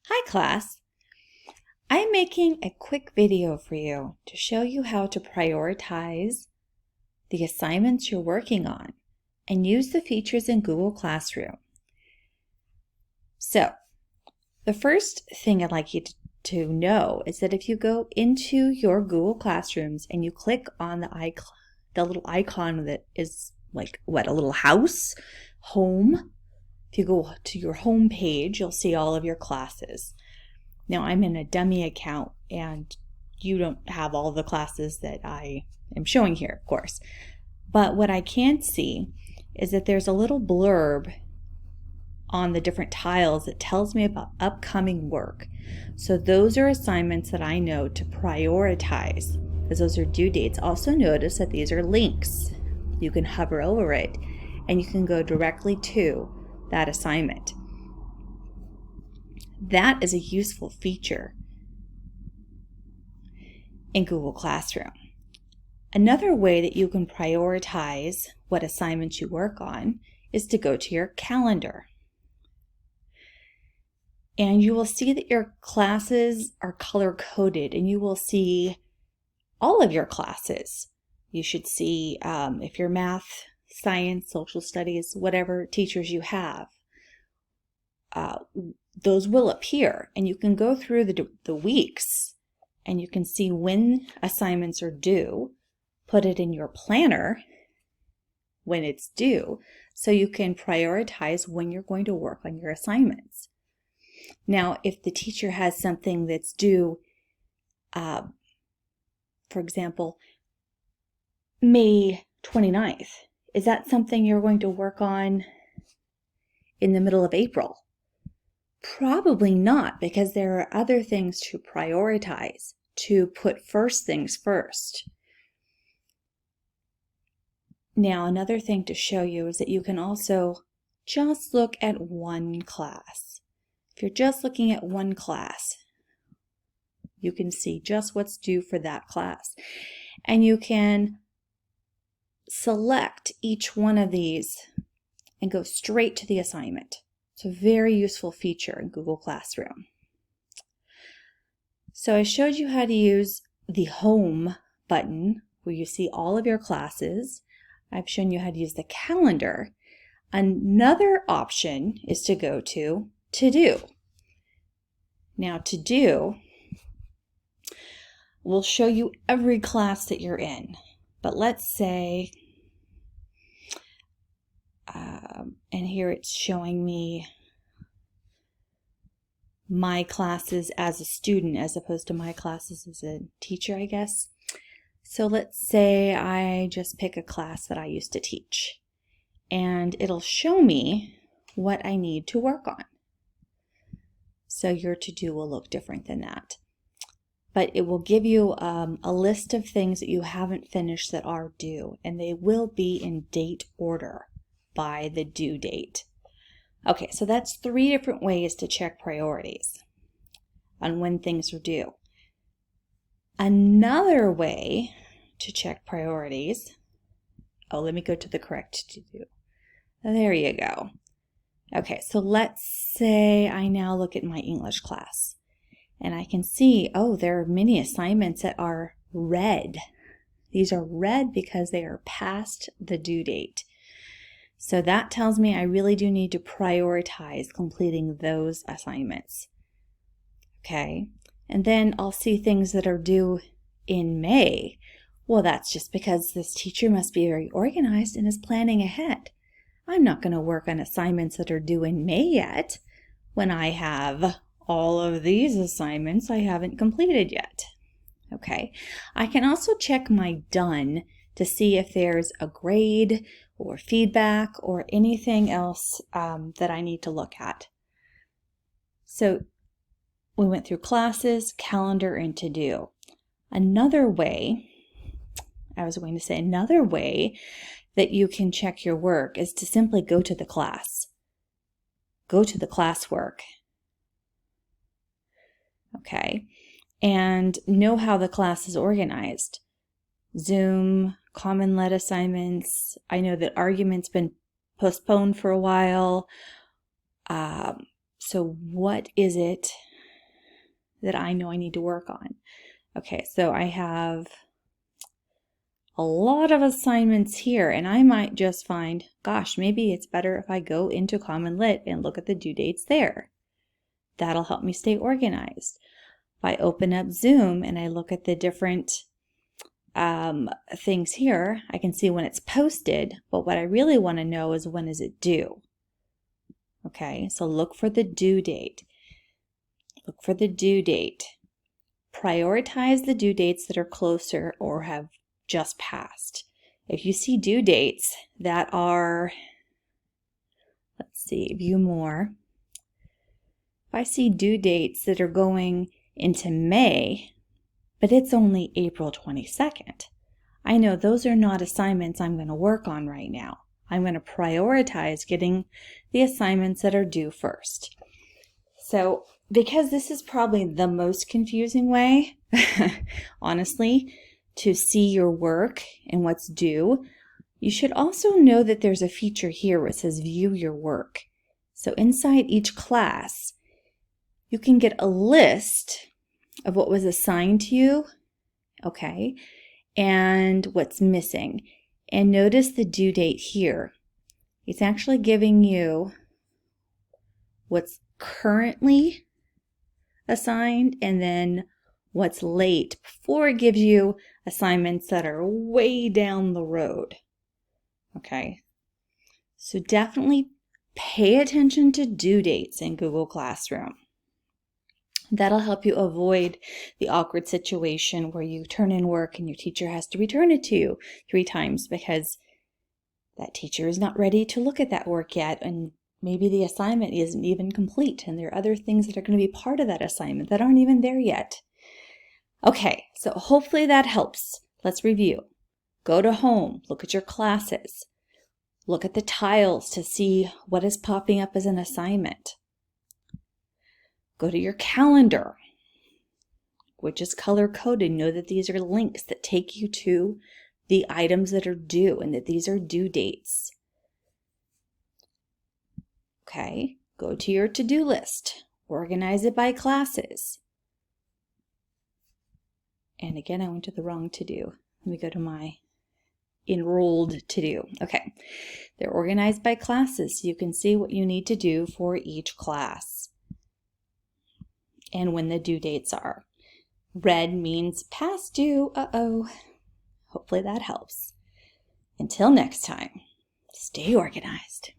Hi class! I'm making a quick video for you to show you how to prioritize the assignments you're working on and use the features in Google Classroom. So, the first thing I'd like you to know is that if you go into your Google Classrooms and you click on the little icon that is like, a little house, home. If you go to your home page, you'll see all of your classes. Now, I'm in a dummy account, and you don't have all the classes that I am showing here, of course. But what I can see is that there's a little blurb on the different tiles that tells me about upcoming work. So those are assignments that I know to prioritize, because those are due dates. Also notice that these are links. You can hover over it, and you can go directly to that assignment. That is a useful feature in Google Classroom. Another way that you can prioritize what assignments you work on is to go to your calendar. And you will see that your classes are color-coded, and you will see all of your classes. You should see if you're math, science, social studies, whatever teachers you have. Those will appear, and you can go through the weeks, and you can see when assignments are due, put it in your planner when it's due, so you can prioritize when you're going to work on your assignments. Now, if the teacher has something that's due, for example, May 29th, is that something you're going to work on in the middle of April? Probably not, because there are other things to prioritize, to put first things first. Now, another thing to show you is that you can also just look at one class. If you're just looking at one class, you can see just what's due for that class. And you can select each one of these and go straight to the assignment. It's a very useful feature in Google Classroom. So I showed you how to use the Home button where you see all of your classes. I've shown you how to use the calendar. Another option is to go to Do. Now, To Do will show you every class that you're in. But let's say, and here it's showing me my classes as a student as opposed to my classes as a teacher, I guess. So let's say I just pick a class that I used to teach, and it'll show me what I need to work on. So your to-do will look different than that. But it will give you a list of things that you haven't finished that are due, and they will be in date order by the due date. Okay, so that's 3 different ways to check priorities on when things are due. Another way to check priorities, let me go to the correct to do. There you go. Okay, so let's say I now look at my English class, and I can see, there are many assignments that are red. These are red because they are past the due date. So that tells me I really do need to prioritize completing those assignments. Okay, and then I'll see things that are due in May. Well, that's just because this teacher must be very organized and is planning ahead. I'm not going to work on assignments that are due in May yet when I have all of these assignments I haven't completed yet. Okay, I can also check my done to see if there's a grade or feedback or anything else that I need to look at. So we went through classes, calendar, and to do. Another way that you can check your work is to simply go to the class. Go to the classwork. Okay, and know how the class is organized. Zoom, Common Lead assignments. I know that argument's been postponed for a while. So what is it that I know I need to work on. Okay, so I have a lot of assignments here, and I might just find, gosh, maybe it's better if I go into Common Lit and look at the due dates there. That'll help me stay organized. If I open up Zoom and I look at the different things here, I can see when it's posted, but what I really want to know is when is it due. Okay, so look for the due date. Look for the due date. Prioritize the due dates that are closer or have just passed. If you see due dates that are, let's see, view more. If I see due dates that are going into May, but it's only April 22nd, I know those are not assignments I'm going to work on right now. I'm going to prioritize getting the assignments that are due first. So, because this is probably the most confusing way, honestly, to see your work and what's due, you should also know that there's a feature here where it says view your work. So inside each class, you can get a list of what was assigned to you, okay, and what's missing. And notice the due date here. It's actually giving you what's currently assigned and then what's late before it gives you assignments that are way down the road. Okay, so definitely pay attention to due dates in Google Classroom. That'll help you avoid the awkward situation where you turn in work and your teacher has to return it to you 3 times because that teacher is not ready to look at that work yet, and maybe the assignment isn't even complete, and there are other things that are going to be part of that assignment that aren't even there yet. Okay, so hopefully that helps. Let's review. Go to home, look at your classes, look at the tiles to see what is popping up as an assignment. Go to your calendar, which is color-coded. Know that these are links that take you to the items that are due and that these are due dates. Okay, go to your to-do list. Organize it by classes. And again, I went to the wrong to-do. Let me go to my enrolled to-do. Okay, they're organized by classes so you can see what you need to do for each class and when the due dates are. Red means past due. Uh-oh. Hopefully that helps. Until next time, stay organized.